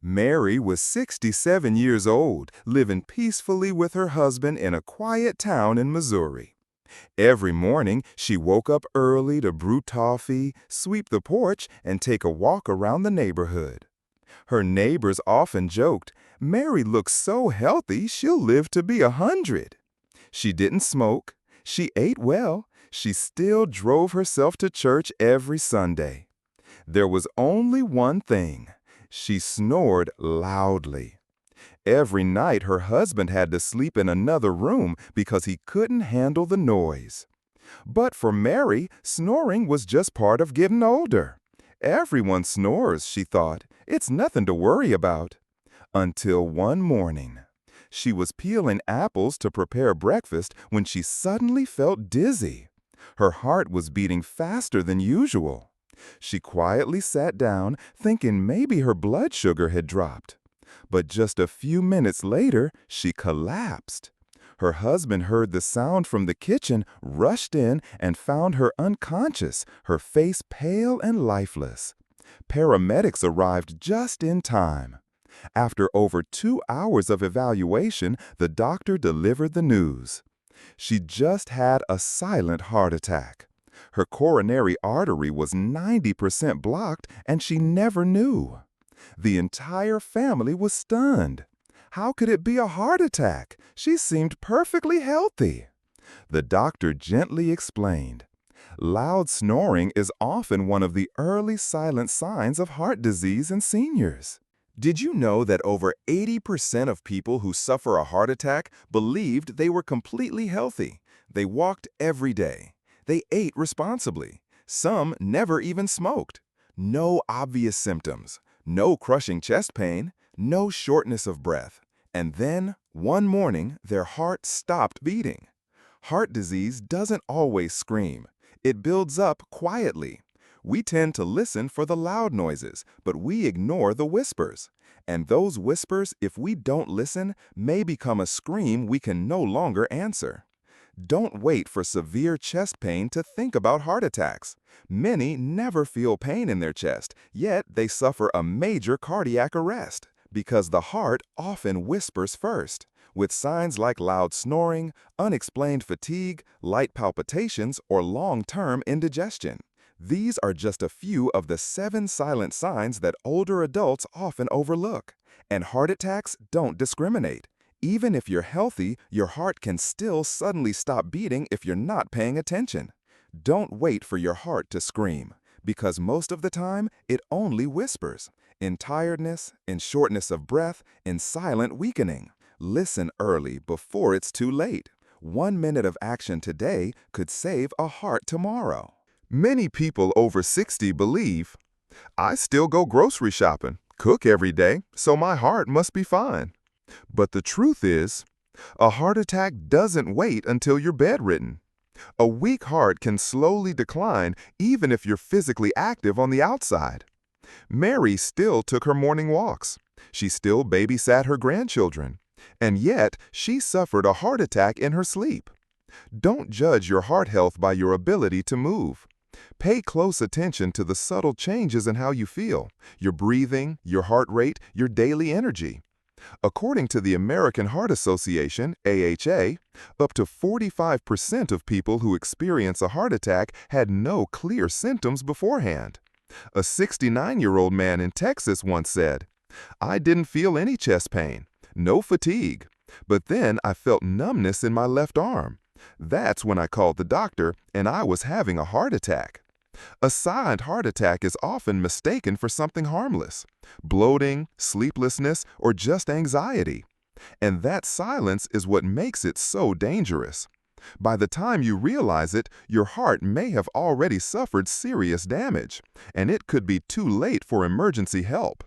Mary was 67 years old, living peacefully with her husband in a quiet town in Missouri. Every morning, she woke up early to brew coffee, sweep the porch, and take a walk around the neighborhood. Her neighbors often joked, "Mary looks so healthy, she'll live to be 100." She didn't smoke, she ate well, she still drove herself to church every Sunday. There was only one thing. She snored loudly. Every night her husband had to sleep in another room because he couldn't handle the noise. But for Mary, snoring was just part of getting older. Everyone snores, she thought. It's nothing to worry about. Until one morning. She was peeling apples to prepare breakfast when she suddenly felt dizzy. Her heart was beating faster than usual. She quietly sat down, thinking maybe her blood sugar had dropped. But just a few minutes later, she collapsed. Her husband heard the sound from the kitchen, rushed in, and found her unconscious, her face pale and lifeless. Paramedics arrived just in time. After over 2 hours of evaluation, the doctor delivered the news. She just had a silent heart attack. Her coronary artery was 90% blocked, and she never knew. The entire family was stunned. How could it be a heart attack? She seemed perfectly healthy. The doctor gently explained. Loud snoring is often one of the early silent signs of heart disease in seniors. Did you know that over 80% of people who suffer a heart attack believed they were completely healthy? They walked every day. They ate responsibly. Some never even smoked. No obvious symptoms. No crushing chest pain. No shortness of breath. And then, one morning, their heart stopped beating. Heart disease doesn't always scream. It builds up quietly. We tend to listen for the loud noises, but we ignore the whispers. And those whispers, if we don't listen, may become a scream we can no longer answer. Don't wait for severe chest pain to think about heart attacks. Many never feel pain in their chest, yet they suffer a major cardiac arrest because the heart often whispers first, with signs like loud snoring, unexplained fatigue, light palpitations, or long-term indigestion. These are just a few of the 7 silent signs that older adults often overlook. And heart attacks don't discriminate. Even if you're healthy, your heart can still suddenly stop beating if you're not paying attention. Don't wait for your heart to scream, because most of the time, it only whispers. In tiredness, in shortness of breath, in silent weakening. Listen early before it's too late. 1 minute of action today could save a heart tomorrow. Many people over 60 believe, "I still go grocery shopping, cook every day, so my heart must be fine." But the truth is, a heart attack doesn't wait until you're bedridden. A weak heart can slowly decline even if you're physically active on the outside. Mary still took her morning walks. She still babysat her grandchildren. And yet, she suffered a heart attack in her sleep. Don't judge your heart health by your ability to move. Pay close attention to the subtle changes in how you feel, your breathing, your heart rate, your daily energy. According to the American Heart Association, AHA, up to 45% of people who experience a heart attack had no clear symptoms beforehand. A 69-year-old man in Texas once said, "I didn't feel any chest pain, no fatigue, but then I felt numbness in my left arm. That's when I called the doctor and I was having a heart attack." A silent heart attack is often mistaken for something harmless, bloating, sleeplessness, or just anxiety. And that silence is what makes it so dangerous. By the time you realize it, your heart may have already suffered serious damage, and it could be too late for emergency help.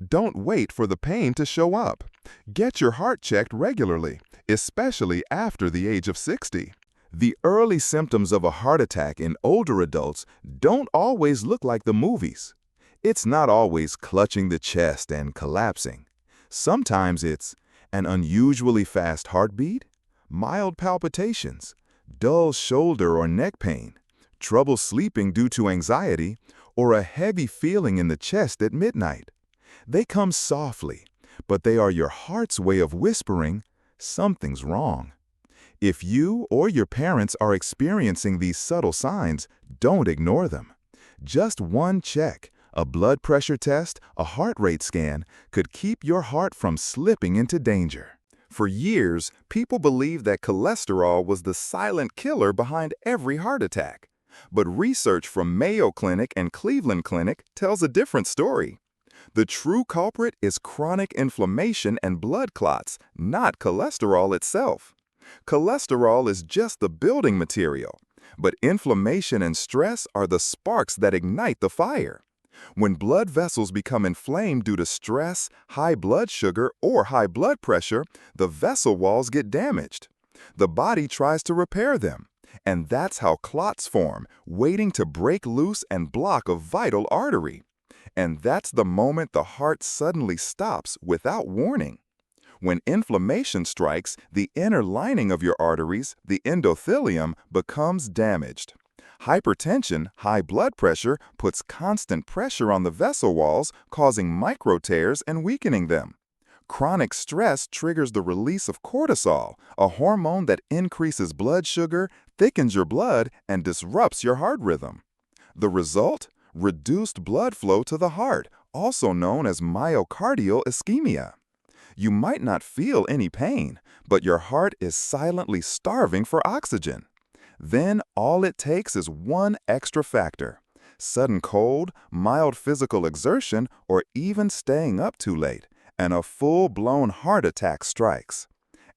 Don't wait for the pain to show up. Get your heart checked regularly, especially after the age of 60. The early symptoms of a heart attack in older adults don't always look like the movies. It's not always clutching the chest and collapsing. Sometimes it's an unusually fast heartbeat, mild palpitations, dull shoulder or neck pain, trouble sleeping due to anxiety, or a heavy feeling in the chest at midnight. They come softly, but they are your heart's way of whispering, something's wrong. If you or your parents are experiencing these subtle signs, don't ignore them. Just one check, a blood pressure test, a heart rate scan, could keep your heart from slipping into danger. For years, people believed that cholesterol was the silent killer behind every heart attack. But research from Mayo Clinic and Cleveland Clinic tells a different story. The true culprit is chronic inflammation and blood clots, not cholesterol itself. Cholesterol is just the building material, but inflammation and stress are the sparks that ignite the fire. When blood vessels become inflamed due to stress, high blood sugar, or high blood pressure, the vessel walls get damaged. The body tries to repair them, and that's how clots form, waiting to break loose and block a vital artery. And that's the moment the heart suddenly stops without warning. When inflammation strikes, the inner lining of your arteries, the endothelium, becomes damaged. Hypertension, high blood pressure, puts constant pressure on the vessel walls, causing micro tears and weakening them. Chronic stress triggers the release of cortisol, a hormone that increases blood sugar, thickens your blood, and disrupts your heart rhythm. The result? Reduced blood flow to the heart, also known as myocardial ischemia. You might not feel any pain, but your heart is silently starving for oxygen. Then all it takes is one extra factor: sudden cold, mild physical exertion, or even staying up too late, and a full-blown heart attack strikes.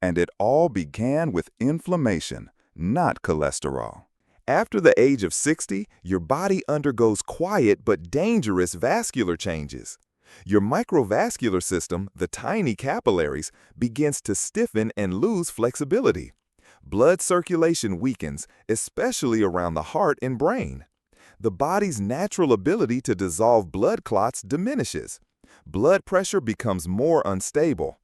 And it all began with inflammation, not cholesterol. After the age of 60, your body undergoes quiet but dangerous vascular changes. Your microvascular system, the tiny capillaries, begins to stiffen and lose flexibility. Blood circulation weakens, especially around the heart and brain. The body's natural ability to dissolve blood clots diminishes. Blood pressure becomes more unstable.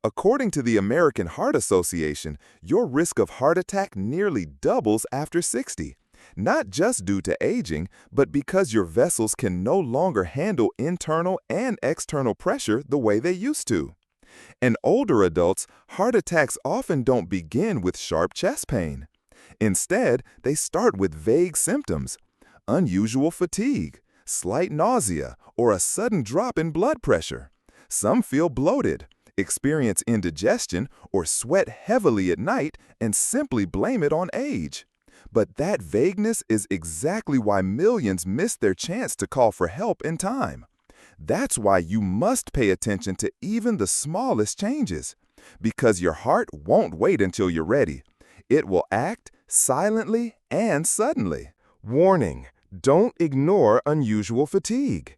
According to the American Heart Association, your risk of heart attack nearly doubles after 60. Not just due to aging, but because your vessels can no longer handle internal and external pressure the way they used to. In older adults, heart attacks often don't begin with sharp chest pain. Instead, they start with vague symptoms: unusual fatigue, slight nausea, or a sudden drop in blood pressure. Some feel bloated, experience indigestion, or sweat heavily at night and simply blame it on age. But that vagueness is exactly why millions miss their chance to call for help in time. That's why you must pay attention to even the smallest changes, because your heart won't wait until you're ready. It will act silently and suddenly. Warning: don't ignore unusual fatigue.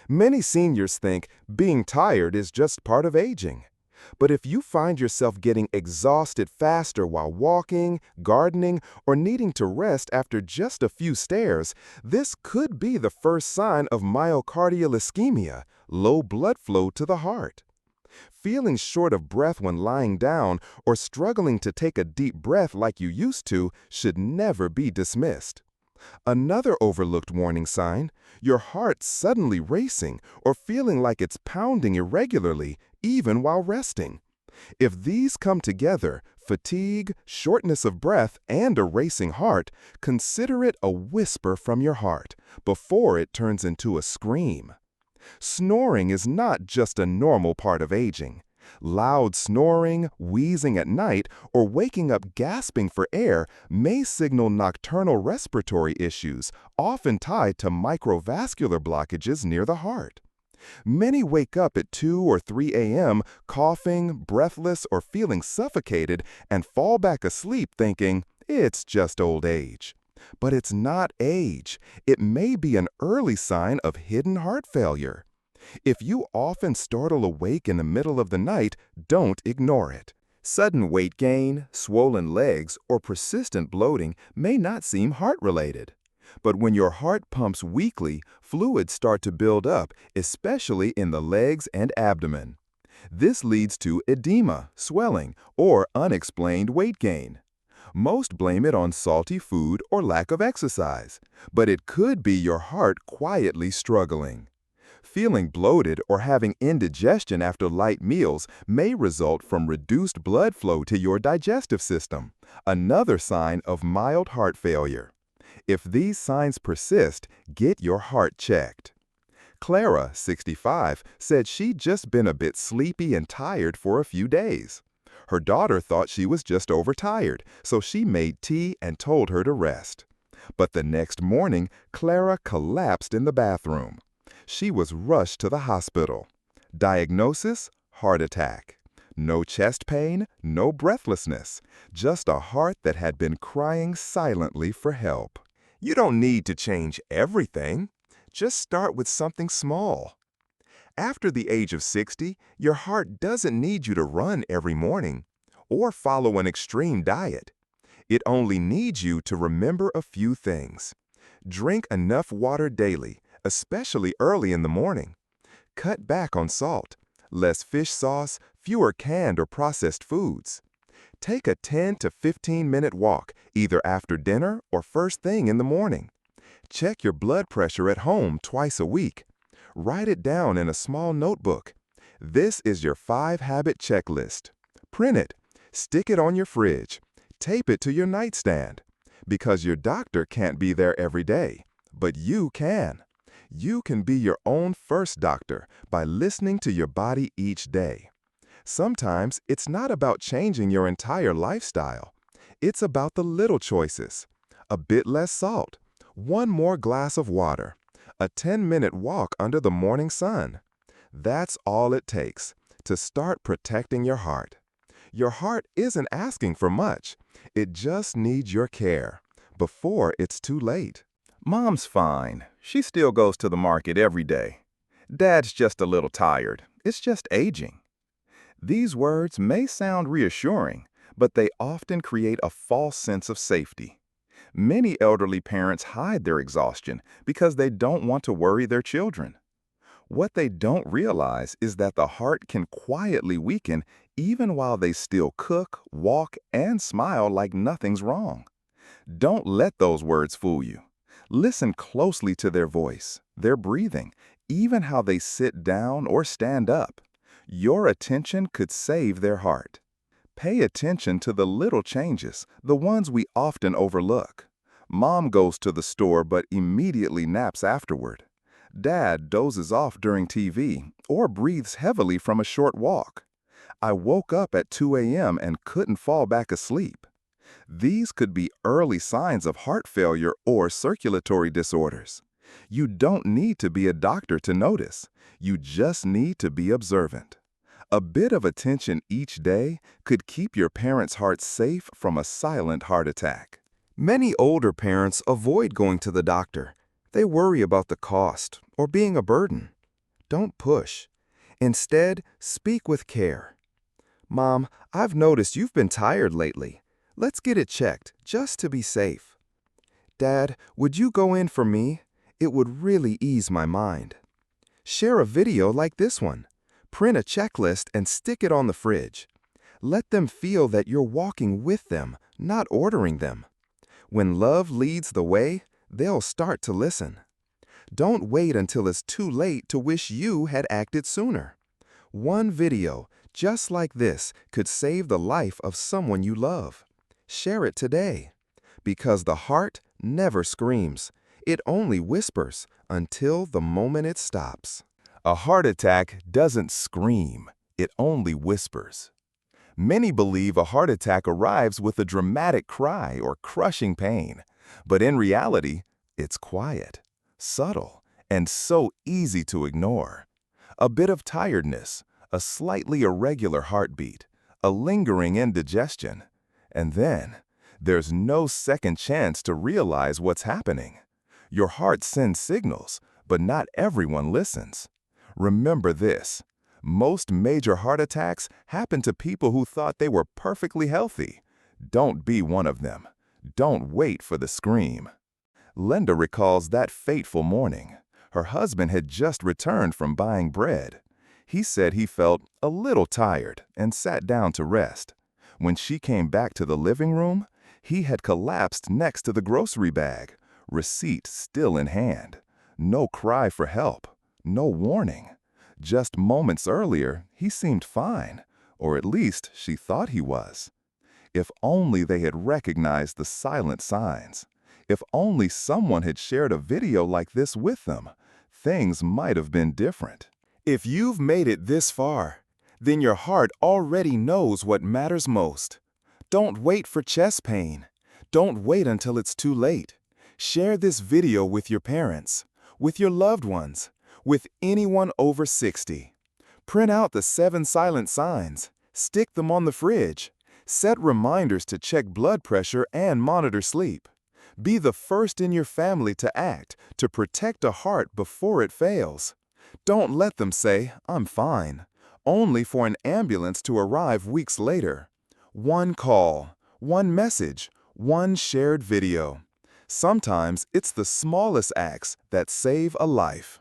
Many seniors think being tired is just part of aging. But if you find yourself getting exhausted faster while walking, gardening, or needing to rest after just a few stairs, this could be the first sign of myocardial ischemia, low blood flow to the heart. Feeling short of breath when lying down or struggling to take a deep breath like you used to should never be dismissed. Another overlooked warning sign: your heart suddenly racing or feeling like it's pounding irregularly, even while resting. If these come together, fatigue, shortness of breath, and a racing heart, consider it a whisper from your heart before it turns into a scream. Snoring is not just a normal part of aging. Loud snoring, wheezing at night, or waking up gasping for air may signal nocturnal respiratory issues, often tied to microvascular blockages near the heart. Many wake up at 2 or 3 a.m. coughing, breathless, or feeling suffocated and fall back asleep thinking, it's just old age. But it's not age. It may be an early sign of hidden heart failure. If you often startle awake in the middle of the night, don't ignore it. Sudden weight gain, swollen legs, or persistent bloating may not seem heart-related. But when your heart pumps weakly, fluids start to build up, especially in the legs and abdomen. This leads to edema, swelling, or unexplained weight gain. Most blame it on salty food or lack of exercise, but it could be your heart quietly struggling. Feeling bloated or having indigestion after light meals may result from reduced blood flow to your digestive system, another sign of mild heart failure. If these signs persist, get your heart checked. Clara, 65, said she'd just been a bit sleepy and tired for a few days. Her daughter thought she was just overtired, so she made tea and told her to rest. But the next morning, Clara collapsed in the bathroom. She was rushed to the hospital. Diagnosis: heart attack. No chest pain, no breathlessness, just a heart that had been crying silently for help. You don't need to change everything. Just start with something small. After the age of 60, your heart doesn't need you to run every morning or follow an extreme diet. It only needs you to remember a few things. Drink enough water daily, especially early in the morning. Cut back on salt, less fish sauce, fewer canned or processed foods. Take a 10 to 15-minute walk, either after dinner or first thing in the morning. Check your blood pressure at home twice a week. Write it down in a small notebook. This is your 5-habit checklist. Print it. Stick it on your fridge. Tape it to your nightstand. Because your doctor can't be there every day, but you can. You can be your own first doctor by listening to your body each day. Sometimes it's not about changing your entire lifestyle. It's about the little choices. A bit less salt. One more glass of water. A 10-minute walk under the morning sun. That's all it takes to start protecting your heart. Your heart isn't asking for much. It just needs your care before it's too late. Mom's fine. She still goes to the market every day. Dad's just a little tired. It's just aging. These words may sound reassuring, but they often create a false sense of safety. Many elderly parents hide their exhaustion because they don't want to worry their children. What they don't realize is that the heart can quietly weaken even while they still cook, walk, and smile like nothing's wrong. Don't let those words fool you. Listen closely to their voice, their breathing, even how they sit down or stand up. Your attention could save their heart. Pay attention to the little changes, the ones we often overlook. Mom goes to the store but immediately naps afterward. Dad dozes off during TV or breathes heavily from a short walk. I woke up at 2 a.m. and couldn't fall back asleep. These could be early signs of heart failure or circulatory disorders. You don't need to be a doctor to notice. You just need to be observant. A bit of attention each day could keep your parents' hearts safe from a silent heart attack. Many older parents avoid going to the doctor. They worry about the cost or being a burden. Don't push. Instead, speak with care. Mom, I've noticed you've been tired lately. Let's get it checked, just to be safe. Dad, would you go in for me? It would really ease my mind. Share a video like this one. Print a checklist and stick it on the fridge. Let them feel that you're walking with them, not ordering them. When love leads the way, they'll start to listen. Don't wait until it's too late to wish you had acted sooner. One video, just like this, could save the life of someone you love. Share it today. Because the heart never screams. It only whispers until the moment it stops. A heart attack doesn't scream. It only whispers. Many believe a heart attack arrives with a dramatic cry or crushing pain. But in reality, it's quiet, subtle, and so easy to ignore. A bit of tiredness, a slightly irregular heartbeat, a lingering indigestion. And then, there's no second chance to realize what's happening. Your heart sends signals, but not everyone listens. Remember this. Most major heart attacks happen to people who thought they were perfectly healthy. Don't be one of them. Don't wait for the scream. Linda recalls that fateful morning. Her husband had just returned from buying bread. He said he felt a little tired and sat down to rest. When she came back to the living room, he had collapsed next to the grocery bag, receipt still in hand. No cry for help, No warning. Just moments earlier, he seemed fine, or at least she thought he was. If only they had recognized the silent signs. If only someone had shared a video like this with them, things might have been different. If you've made it this far, then your heart already knows what matters most. Don't wait for chest pain. Don't wait until it's too late. Share this video with your parents, with your loved ones, with anyone over 60. Print out the 7 silent signs. Stick them on the fridge. Set reminders to check blood pressure and monitor sleep. Be the first in your family to act, to protect a heart before it fails. Don't let them say, "I'm fine," only for an ambulance to arrive weeks later. One call, one message, one shared video. Sometimes it's the smallest acts that save a life.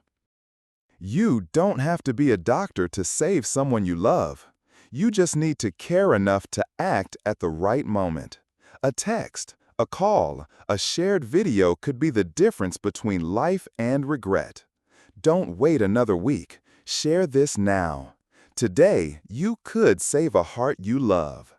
You don't have to be a doctor to save someone you love. You just need to care enough to act at the right moment. A text, a call, a shared video could be the difference between life and regret. Don't wait another week. Share this now. Today, you could save a heart you love.